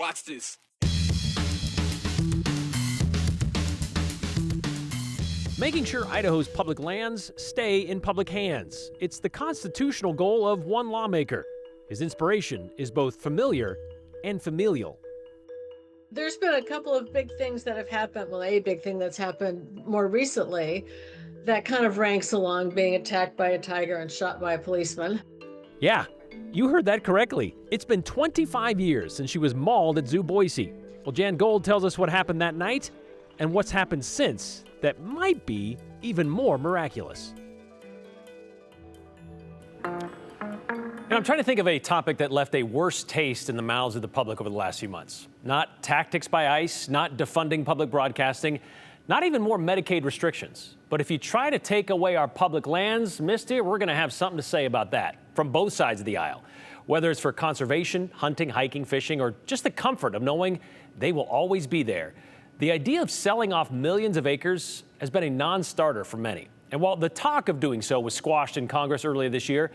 Watch this. Making sure Idaho's public lands stay in public hands. It's the constitutional goal of one lawmaker. His inspiration is both familiar and familial. There's been a couple of big things that have happened. Well, a big thing that's happened more recently that kind of ranks along being attacked by a tiger and shot by a policeman. Yeah, you heard that correctly. It's been 25 years since she was mauled at Zoo Boise. Well, Jan Gold tells us what happened that night and what's happened since that might be even more miraculous. And I'm trying to think of a topic that left a worse taste in the mouths of the public over the last few months. Not tactics by ICE, not defunding public broadcasting, not even more Medicaid restrictions. But if you try to take away our public lands, mister, we're going to have something to say about that from both sides of the aisle. Whether it's for conservation, hunting, hiking, fishing, or just the comfort of knowing they will always be there. The idea of selling off millions of acres has been a non-starter for many. And while the talk of doing so was squashed in Congress earlier this year,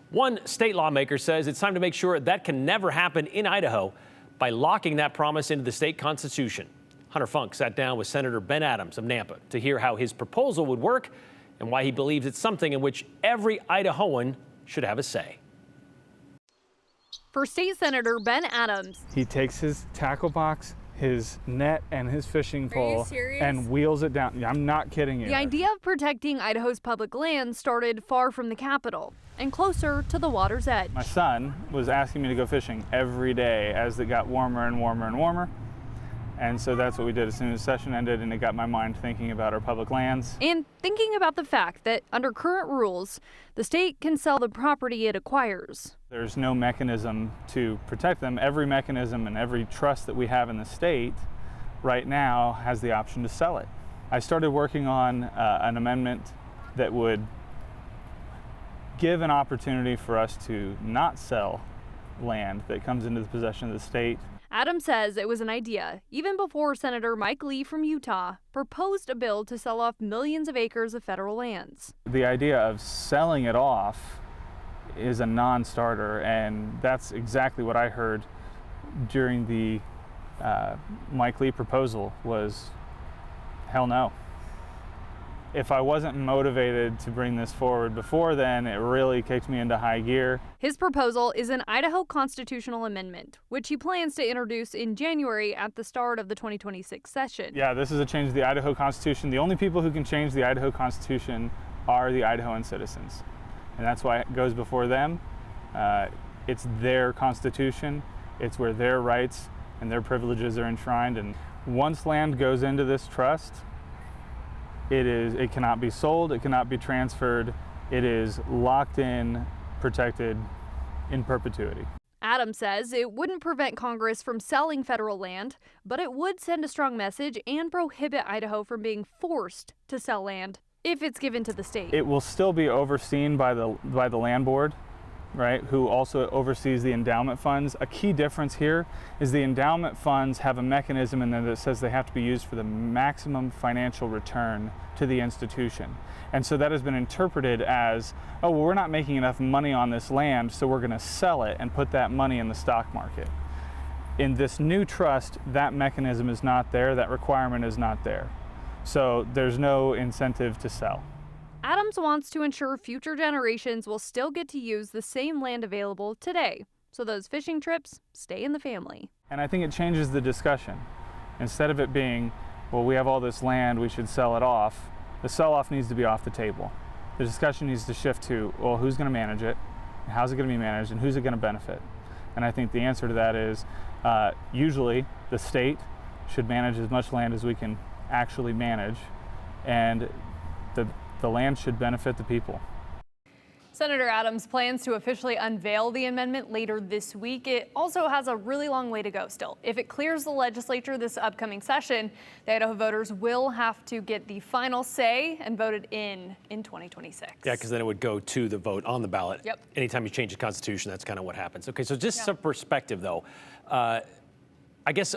one state lawmaker says it's time to make sure that can never happen in Idaho by locking that promise into the state constitution. Hunter Funk sat down with Senator Ben Adams of Nampa to hear how his proposal would work and why he believes it's something in which every Idahoan should have a say. For State Senator Ben Adams, he takes his tackle box, his net, and his fishing pole and wheels it down. I'm not kidding you. The idea of protecting Idaho's public land started far from the capital and closer to the water's edge. My son was asking me to go fishing every day as it got warmer and warmer and warmer. And so that's what we did as soon as session ended, and it got my mind thinking about our public lands. And thinking about the fact that under current rules, the state can sell the property it acquires. There's no mechanism to protect them. Every mechanism and every trust that we have in the state right now has the option to sell it. I started working on an amendment that would give an opportunity for us to not sell land that comes into the possession of the state. Adams says it was an idea even before Senator Mike Lee from Utah proposed a bill to sell off millions of acres of federal lands. The idea of selling it off is a non-starter, and that's exactly what I heard during the Mike Lee proposal was, hell no. If I wasn't motivated to bring this forward before then, it really kicked me into high gear. His proposal is an Idaho constitutional amendment, which he plans to introduce in January at the start of the 2026 session. Yeah, this is a change to the Idaho Constitution. The only people who can change the Idaho Constitution are the Idahoan citizens. And that's why it goes before them. It's their Constitution. It's where their rights and their privileges are enshrined. And once land goes into this trust, it cannot be sold, it cannot be transferred. It is locked in, protected in perpetuity. Adams says it wouldn't prevent Congress from selling federal land, but it would send a strong message and prohibit Idaho from being forced to sell land if it's given to the state. It will still be overseen by the land board, right, who also oversees the endowment funds. A key difference here is the endowment funds have a mechanism in there that says they have to be used for the maximum financial return to the institution. And so that has been interpreted as, oh, well, we're not making enough money on this land, so we're going to sell it and put that money in the stock market. In this new trust, that mechanism is not there, that requirement is not there. So there's no incentive to sell. Adams wants to ensure future generations will still get to use the same land available today, so those fishing trips stay in the family. And I think it changes the discussion. Instead of it being, well, we have all this land, we should sell it off, the sell-off needs to be off the table. The discussion needs to shift to, well, who's going to manage it, how's it going to be managed, and who's it going to benefit? And I think the answer to that is usually the state should manage as much land as we can actually manage, and the land should benefit the people. Senator Adams plans to officially unveil the amendment later this week. It also has a really long way to go still. If it clears the legislature this upcoming session, the Idaho voters will have to get the final say and vote it in 2026. Yeah, because then it would go to the vote on the ballot. Yep. Anytime you change the Constitution, that's kind of what happens. Okay, so just some perspective, though. I guess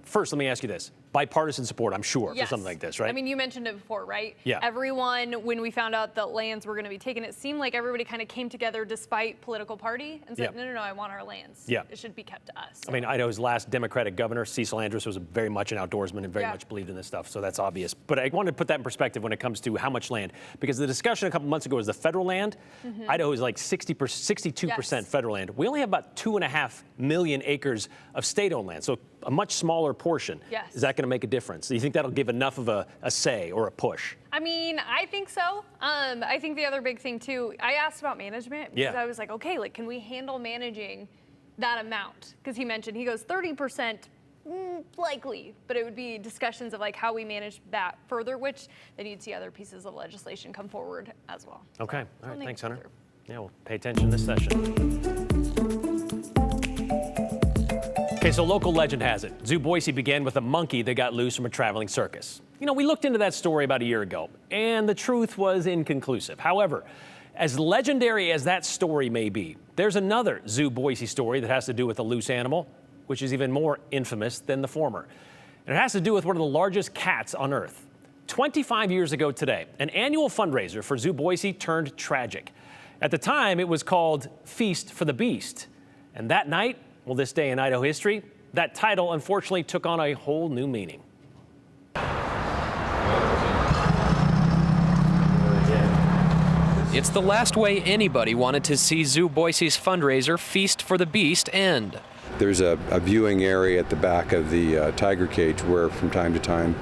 first, let me ask you this. bipartisan support, I'm sure, Yes. for something like this, right? I mean, you mentioned it before, right? Yeah. Everyone, when we found out that lands were going to be taken, it seemed like everybody kind of came together despite political party and said, Yeah. no, I want our lands. Yeah. It should be kept to us. I mean, Idaho's last Democratic governor, Cecil Andrus, was very much an outdoorsman and very Yeah. much believed in this stuff, so that's obvious. But I wanted to put that in perspective when it comes to how much land, because the discussion a couple months ago was the federal land. Idaho is like 62% Yes. federal land. We only have about 2.5 million acres of state-owned land, so a much smaller portion. Yes. Is that going to make a difference? Do you think that'll give enough of a say or a push? I mean, I think so. I think the other big thing too, I asked about management because Yeah. I was like, okay, like, can we handle managing that amount? Because he goes 30%, likely, but it would be discussions of like how we manage that further, which then you'd see other pieces of legislation come forward as well. Okay. All right. think Thanks, it's Hunter. through. Yeah, we'll pay attention this session. Okay, so local legend has it. Zoo Boise began with a monkey that got loose from a traveling circus. You know, we looked into that story about a year ago, and the truth was inconclusive. However, as legendary as that story may be, there's another Zoo Boise story that has to do with a loose animal, which is even more infamous than the former. And it has to do with one of the largest cats on Earth. 25 years ago today, an annual fundraiser for Zoo Boise turned tragic. At the time, it was called Feast for the Beast. And that night, well, this day in Idaho history, that title unfortunately took on a whole new meaning. It's the last way anybody wanted to see Zoo Boise's fundraiser Feast for the Beast end. There's a viewing area at the back of the tiger cage where from time to time,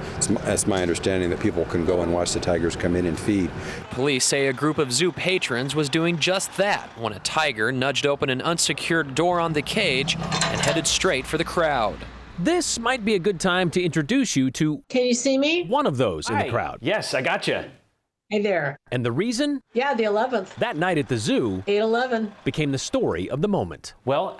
that's my understanding, that people can go and watch the tigers come in and feed. Police say a group of zoo patrons was doing just that when a tiger nudged open an unsecured door on the cage and headed straight for the crowd. This might be a good time to introduce you to Can you see me? one of those in Hi. the crowd. Yes, I got you. Hey there. And the reason? Yeah, the 11th. That night at the zoo 8/11. became the story of the moment. Well,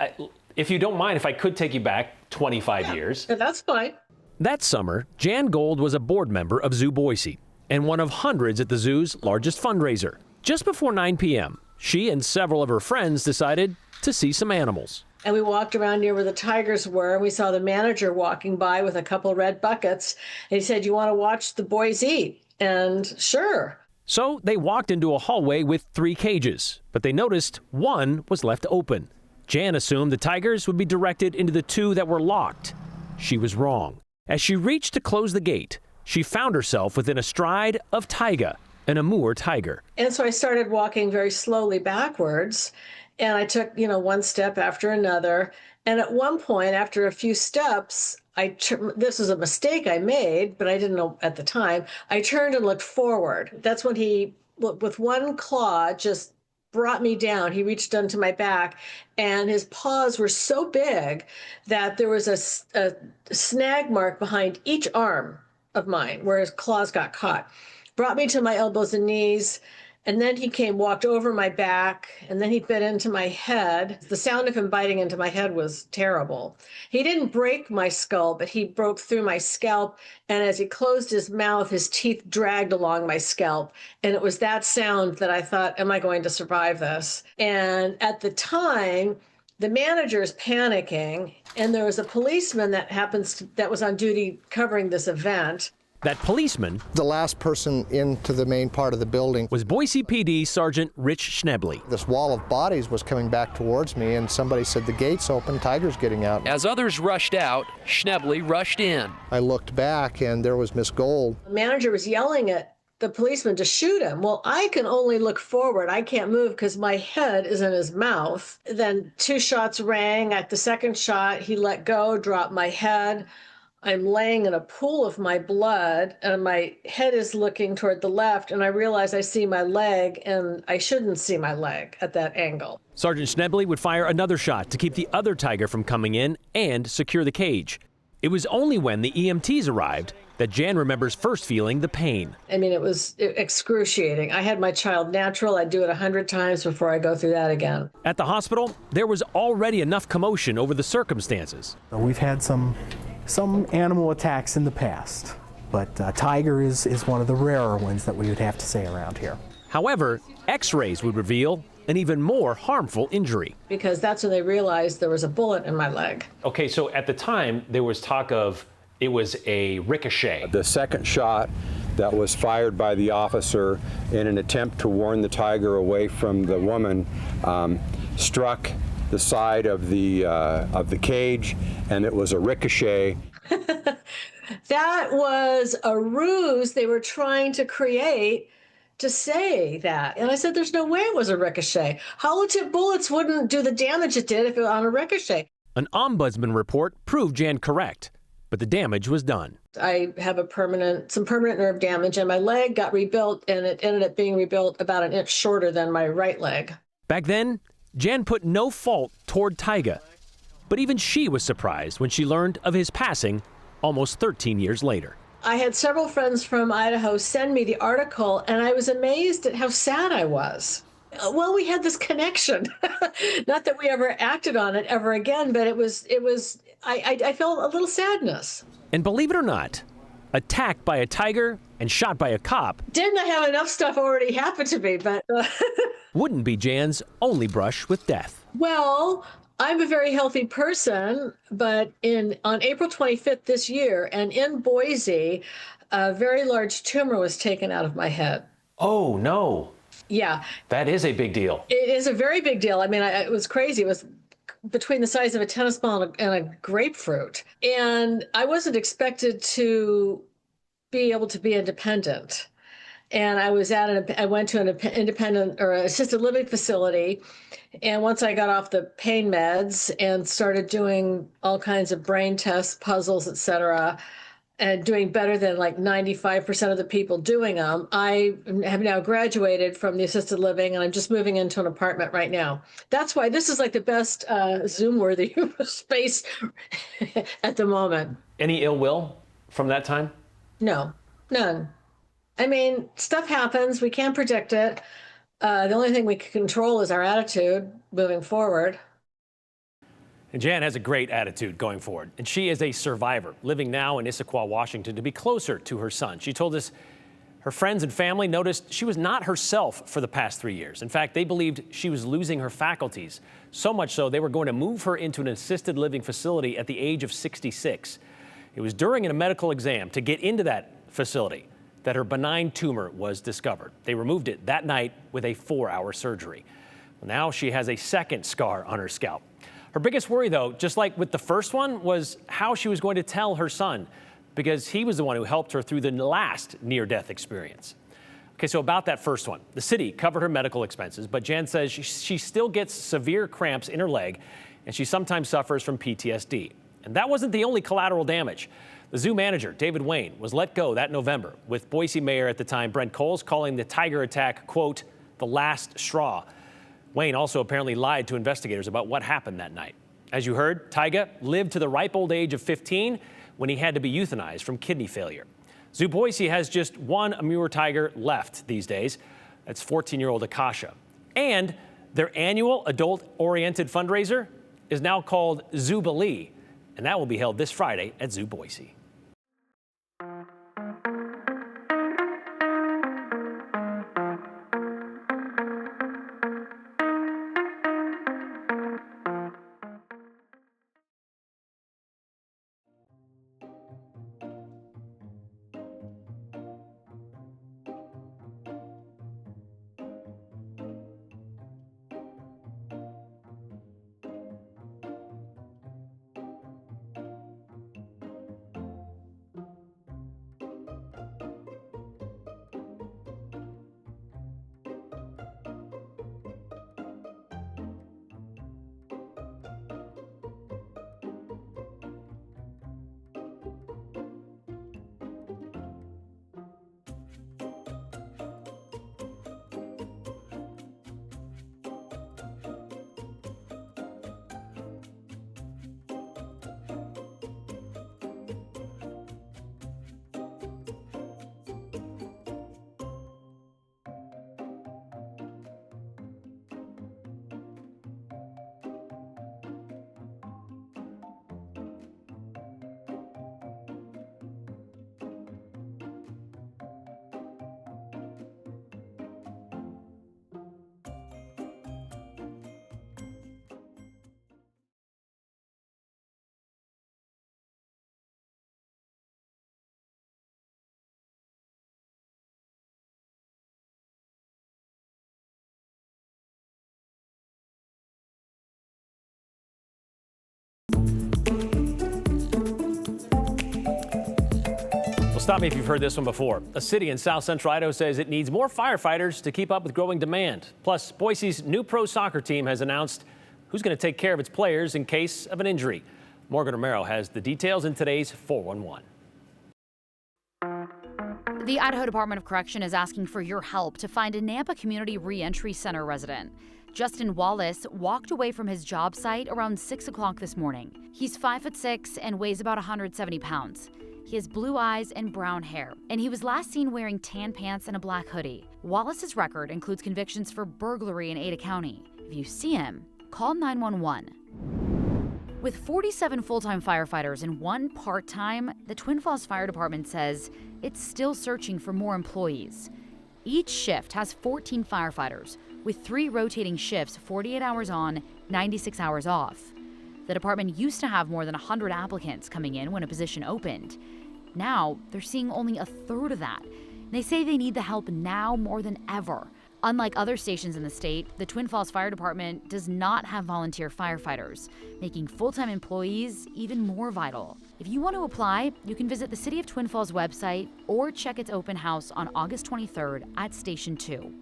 if you don't mind, if I could take you back 25 years. Yeah, that's fine. That summer, Jan Gold was a board member of Zoo Boise and one of hundreds at the zoo's largest fundraiser. Just before 9 p.m., she and several of her friends decided to see some animals. And we walked around near where the tigers were, and we saw the manager walking by with a couple red buckets. And he said, "You want to watch the boys eat?" And sure. So they walked into a hallway with 3 cages, but they noticed one was left open. Jan assumed the tigers would be directed into the 2 that were locked. She was wrong. As she reached to close the gate, she found herself within a stride of Taiga, an Amur tiger. And so I started walking very slowly backwards, and I took, one step after another. And at one point, after a few steps, this was a mistake I made, but I didn't know at the time. I turned and looked forward. That's when he, with one claw, just brought me down. He reached onto my back, and his paws were so big that there was a snag mark behind each arm of mine where his claws got caught. Brought me to my elbows and knees, and then he walked over my back, and then he bit into my head. The sound of him biting into my head was terrible. He didn't break my skull, but he broke through my scalp, and as he closed his mouth, his teeth dragged along my scalp. And it was that sound that I thought, am I going to survive this? And at the time, the manager's panicking, and there was a policeman that was on duty covering this event. That policeman, the last person into the main part of the building, was Boise PD Sergeant Rich Schnebley. This wall of bodies was coming back towards me, and somebody said, "The gate's open, tiger's getting out." As others rushed out, Schnebley rushed in. I looked back, and there was Miss Gold. The manager was yelling at the policeman to shoot him. Well, I can only look forward. I can't move because my head is in his mouth. Then 2 shots rang. At the second shot, he let go, dropped my head. I'm laying in a pool of my blood, and my head is looking toward the left, and I realize I see my leg, and I shouldn't see my leg at that angle. Sergeant Schnebley would fire another shot to keep the other tiger from coming in and secure the cage. It was only when the EMTs arrived that Jan remembers first feeling the pain. I mean, it was excruciating. I had my child natural. I'd do it 100 times before I go through that again. At the hospital, there was already enough commotion over the circumstances. We've had some animal attacks in the past, but tiger is one of the rarer ones that we would have to say around here. However, x-rays would reveal an even more harmful injury. Because that's when they realized there was a bullet in my leg. Okay, so at the time, there was talk of It was a ricochet. The second shot that was fired by the officer in an attempt to warn the tiger away from the woman struck the side of the cage, and it was a ricochet. That was a ruse they were trying to create to say that. And I said, there's no way it was a ricochet. Hollow tip bullets wouldn't do the damage it did if it was on a ricochet. An ombudsman report proved Jan correct, but the damage was done. I have some permanent nerve damage, and my leg got rebuilt, and it ended up being rebuilt about an inch shorter than my right leg. Back then, Jan put no fault toward Tyga, but even she was surprised when she learned of his passing almost 13 years later. I had several friends from Idaho send me the article, and I was amazed at how sad I was. Well, we had this connection. Not that we ever acted on it ever again, but I felt a little sadness. And believe it or not, attacked by a tiger and shot by a cop Didn't I have enough stuff already happen to me? But wouldn't be Jan's only brush with death. well, I'm a very healthy person, but on April 25th this year, and in Boise, a very large tumor was taken out of my head. Oh, no. Yeah. That is a big deal. It is a very big deal. I mean, it was crazy. It was between the size of a tennis ball and a grapefruit. And I wasn't expected to be able to be independent. And I went to an independent or assisted living facility. And once I got off the pain meds and started doing all kinds of brain tests, puzzles, et cetera, and doing better than like 95% of the people doing them, I have now graduated from the assisted living, and I'm just moving into an apartment right now. That's why this is like the best Zoom-worthy space at the moment. Any ill will from that time? No, none. I mean, stuff happens. We can't predict it. The only thing we can control is our attitude moving forward. And Jan has a great attitude going forward, and she is a survivor living now in Issaquah, Washington, to be closer to her son. She told us her friends and family noticed she was not herself for the past 3 years. In fact, they believed she was losing her faculties, so much so they were going to move her into an assisted living facility at the age of 66. It was during a medical exam to get into that facility that her benign tumor was discovered. They removed it that night with a 4-hour surgery. Well, now she has a second scar on her scalp. Her biggest worry, though, just like with the first one, was how she was going to tell her son, because he was the one who helped her through the last near-death experience. Okay, so about that first one, the city covered her medical expenses, but Jan says she still gets severe cramps in her leg, and she sometimes suffers from PTSD. And that wasn't the only collateral damage. The zoo manager, David Wayne, was let go that November, with Boise mayor at the time, Brent Coles, calling the tiger attack, quote, the last straw. Wayne also apparently lied to investigators about what happened that night. As you heard, Tyga lived to the ripe old age of 15 when he had to be euthanized from kidney failure. Zoo Boise has just one Amur tiger left these days. That's 14-year-old Akasha. And their annual adult-oriented fundraiser is now called Zoobilee, and that will be held this Friday at Zoo Boise. Stop me if you've heard this one before. A city in south central Idaho says it needs more firefighters to keep up with growing demand. Plus, Boise's new pro soccer team has announced who's going to take care of its players in case of an injury. Morgan Romero has the details in today's 411. The Idaho Department of Correction is asking for your help to find a Nampa Community Reentry Center resident. Justin Wallace walked away from his job site around 6 o'clock this morning. He's 5'6" and weighs about 170 pounds. He has blue eyes and brown hair, and he was last seen wearing tan pants and a black hoodie. Wallace's record includes convictions for burglary in Ada County. If you see him, call 911. With 47 full-time firefighters and 1 part-time, the Twin Falls Fire Department says it's still searching for more employees. Each shift has 14 firefighters, with 3 rotating shifts, 48 hours on, 96 hours off. The department used to have more than 100 applicants coming in when a position opened. Now, they're seeing only a third of that. They say they need the help now more than ever. Unlike other stations in the state, the Twin Falls Fire Department does not have volunteer firefighters, making full-time employees even more vital. If you want to apply, you can visit the City of Twin Falls website or check its open house on August 23rd at Station 2.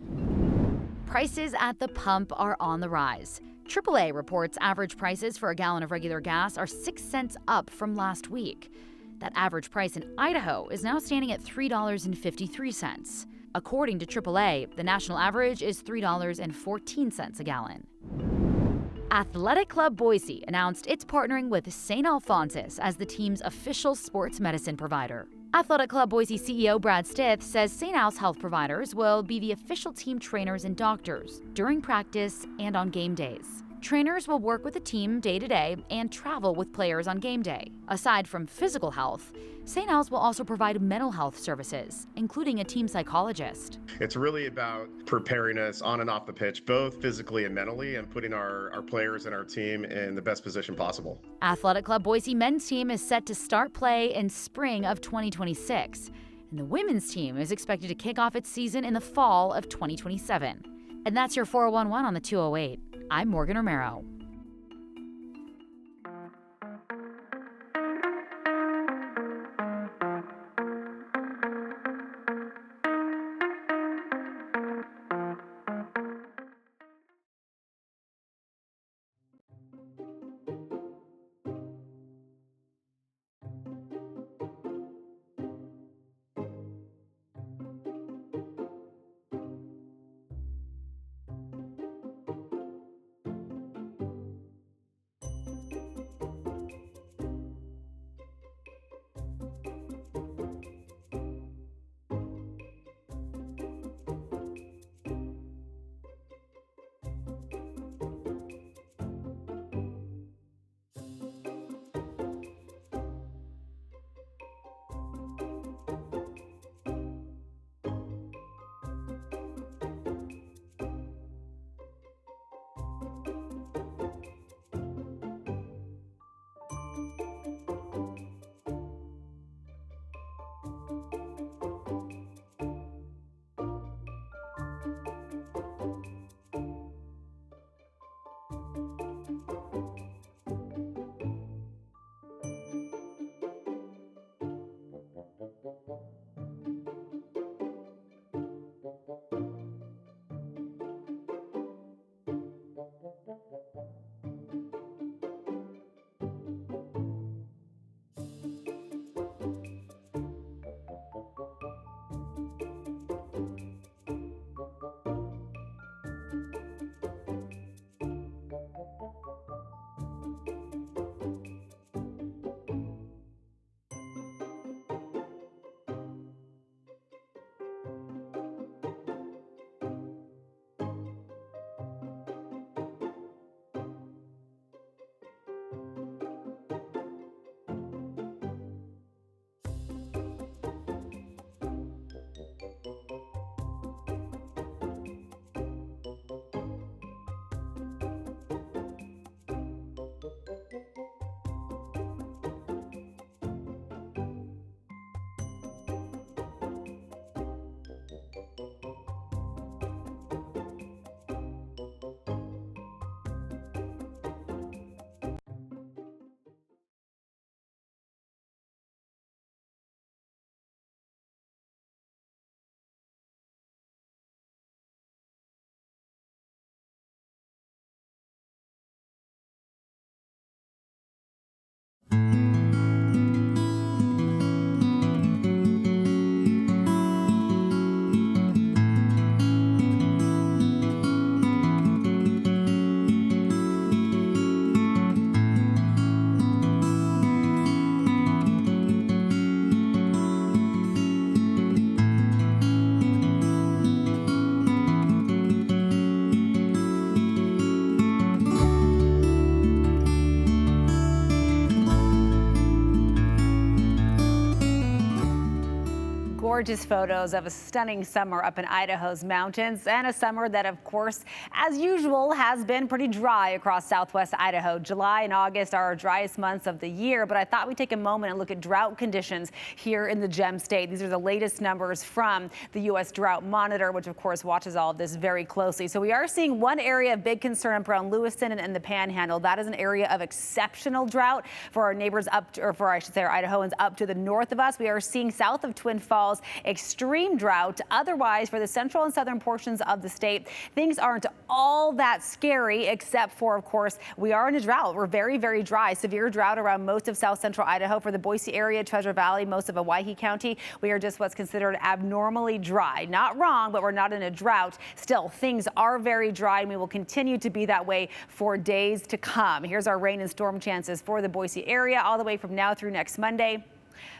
Prices at the pump are on the rise. AAA reports average prices for a gallon of regular gas are 6 cents up from last week. That average price in Idaho is now standing at $3.53. According to AAA, the national average is $3.14 a gallon. Athletic Club Boise announced it's partnering with St. Alphonsus as the team's official sports medicine provider. Athletic Club Boise CEO Brad Stith says St. Al's health providers will be the official team trainers and doctors during practice and on game days. Trainers will work with the team day to day and travel with players on game day. Aside from physical health, St. Al's will also provide mental health services, including a team psychologist. It's really about preparing us on and off the pitch, both physically and mentally, and putting our players and our team in the best position possible. Athletic Club Boise men's team is set to start play in spring of 2026, and the women's team is expected to kick off its season in the fall of 2027. And that's your 411 on the 208. I'm Morgan Romero. gorgeous photos of a stunning summer up in Idaho's mountains, and a summer that, of course, as usual, has been pretty dry across southwest Idaho. July and August are our driest months of the year, but I thought we'd take a moment and look at drought conditions here in the Gem State. These are the latest numbers from the U.S. Drought Monitor, which, of course, watches all of this very closely. So we are seeing one area of big concern up around Lewiston and the Panhandle. That is an area of exceptional drought for our neighbors I should say our Idahoans up to the north of us. We are seeing south of Twin Falls extreme drought. Otherwise, for the central and southern portions of the state, things aren't all that scary, except for, of course, we are in a drought. We're very, very dry. Severe drought around most of south central Idaho. For the Boise area, Treasure Valley, most of Owyhee County, we are just what's considered abnormally dry. Not wrong, but we're not in a drought. Still, things are very dry, and we will continue to be that way for days to come. Here's our rain and storm chances for the Boise area all the way from now through next Monday.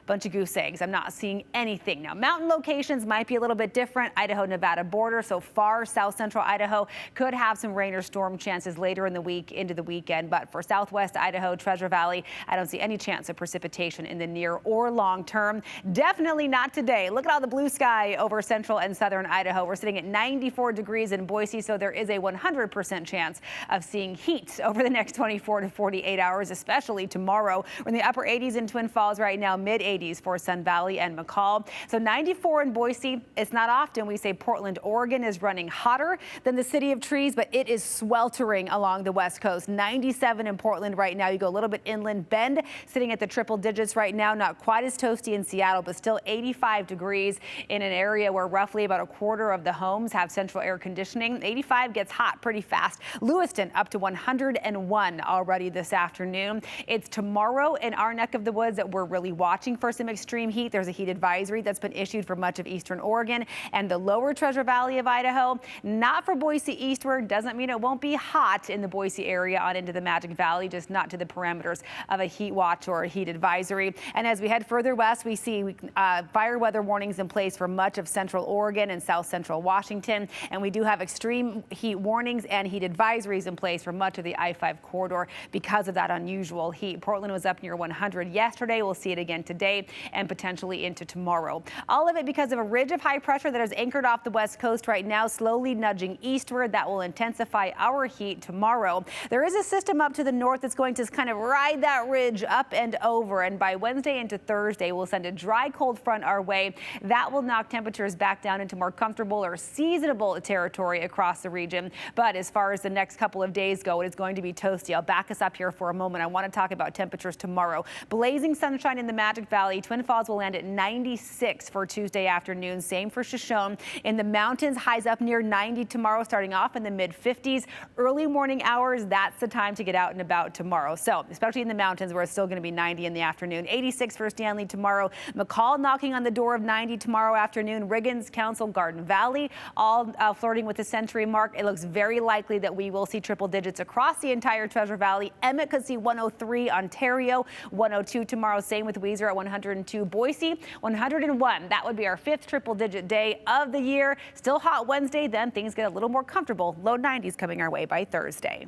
Bunch of goose eggs. I'm not seeing anything. Now, mountain locations might be a little bit different. Idaho-Nevada border, so far south central Idaho could have some rain or storm chances later in the week into the weekend. But for southwest Idaho, Treasure Valley, I don't see any chance of precipitation in the near or long term. Definitely not today. Look at all the blue sky over central and southern Idaho. We're sitting at 94 degrees in Boise, so there is a 100% chance of seeing heat over the next 24 to 48 hours, especially tomorrow. We're in the upper 80s in Twin Falls right now, mid-80s for Sun Valley and McCall. So 94 in Boise. It's not often we say Portland, Oregon is running hotter than the City of Trees, but it is sweltering along the west coast. 97 in Portland right now. You go a little bit inland. Bend sitting at the triple digits right now. Not quite as toasty in Seattle, but still 85 degrees in an area where roughly about a quarter of the homes have central air conditioning. 85 gets hot pretty fast. Lewiston up to 101 already this afternoon. It's tomorrow in our neck of the woods that we're really watching for some extreme heat. There's a heat advisory that's been issued for much of eastern Oregon and the lower Treasure Valley of Idaho. Not for Boise eastward. Doesn't mean it won't be hot in the Boise area on into the Magic Valley, just not to the parameters of a heat watch or a heat advisory. And as we head further west, we see fire weather warnings in place for much of central Oregon and south central Washington. And we do have extreme heat warnings and heat advisories in place for much of the I-5 corridor because of that unusual heat. Portland was up near 100 yesterday. We'll see it again today and potentially into tomorrow. All of it because of a ridge of high pressure that is anchored off the west coast right now, slowly nudging eastward. That will intensify our heat tomorrow. There is a system up to the north that's going to kind of ride that ridge up and over. And by Wednesday into Thursday, we'll send a dry cold front our way. That will knock temperatures back down into more comfortable or seasonable territory across the region. But as far as the next couple of days go, it is going to be toasty. I'll back us up here for a moment. I want to talk about temperatures tomorrow. Blazing sunshine in the Magic Valley. Twin Falls will land at 96 for Tuesday afternoon. Same for Shoshone. In the mountains, highs up near 90 tomorrow, starting off in the mid-50s. Early morning hours, that's the time to get out and about tomorrow. So, especially in the mountains where it's still going to be 90 in the afternoon. 86 for Stanley tomorrow. McCall knocking on the door of 90 tomorrow afternoon. Riggins, Council, Garden Valley, all flirting with the century mark. It looks very likely that we will see triple digits across the entire Treasure Valley. Emmett could see 103, Ontario, 102 tomorrow. Same with Weiser at 102, Boise 101. That would be our 5th triple-digit day of the year. Still hot Wednesday, then things get a little more comfortable. Low 90s coming our way by Thursday.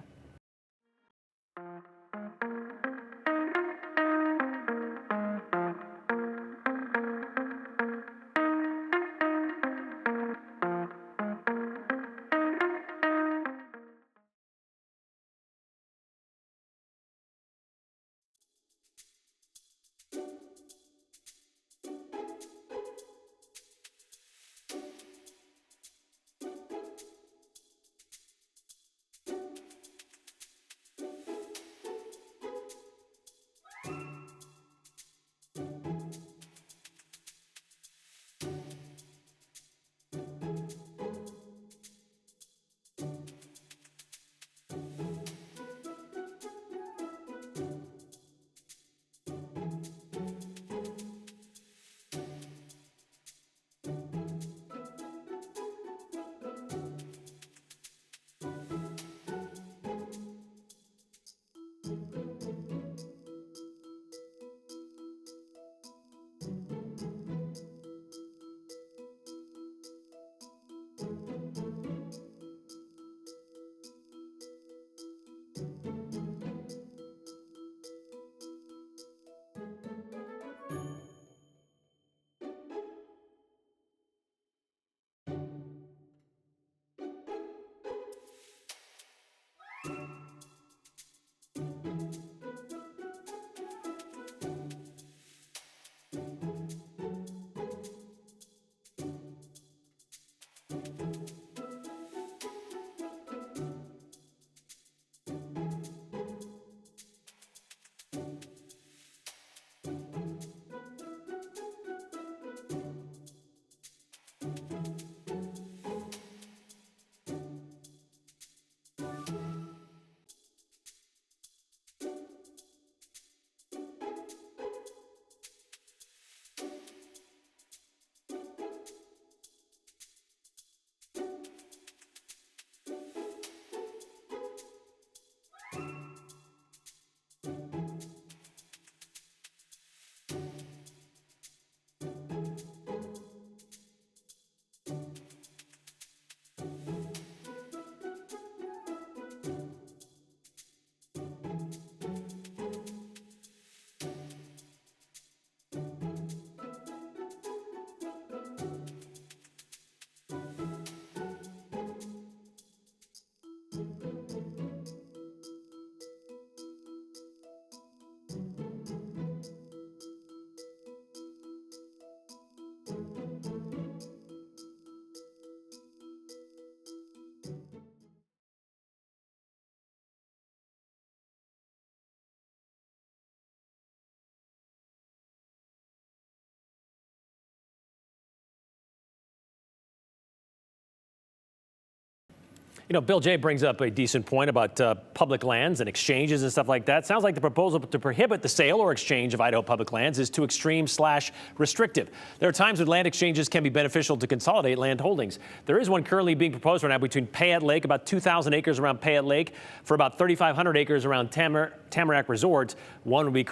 You know, Bill J brings up a decent point about public lands and exchanges and stuff like that. Sounds like the proposal to prohibit the sale or exchange of Idaho public lands is too extreme/restrictive. There are times when land exchanges can be beneficial to consolidate land holdings. There is one currently being proposed right now between Payette Lake, about 2,000 acres around Payette Lake, for about 3,500 acres around Tamarack Resort. One would be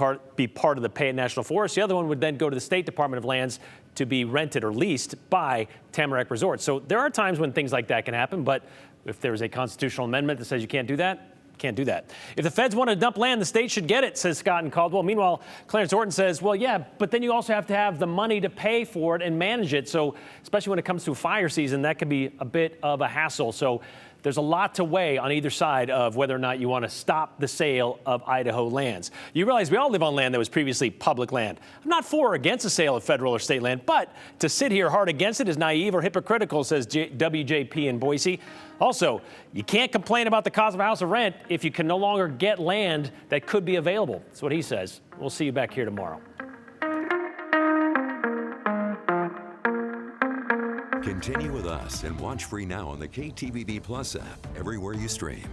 part of the Payette National Forest. The other one would then go to the State Department of Lands to be rented or leased by Tamarack Resort. So there are times when things like that can happen, but if there's a constitutional amendment that says you can't do that, can't do that. If the feds want to dump land, the state should get it, says Scott in Caldwell. Meanwhile, Clarence Orton says, well, yeah, but then you also have to have the money to pay for it and manage it. So especially when it comes to fire season, that could be a bit of a hassle. So there's a lot to weigh on either side of whether or not you want to stop the sale of Idaho lands. You realize we all live on land that was previously public land. I'm not for or against the sale of federal or state land, but to sit here hard against it is naive or hypocritical, says WJP in Boise. Also, you can't complain about the cost of a house of rent if you can no longer get land that could be available. That's what he says. We'll see you back here tomorrow. Continue with us and watch free now on the KTVB Plus app everywhere you stream.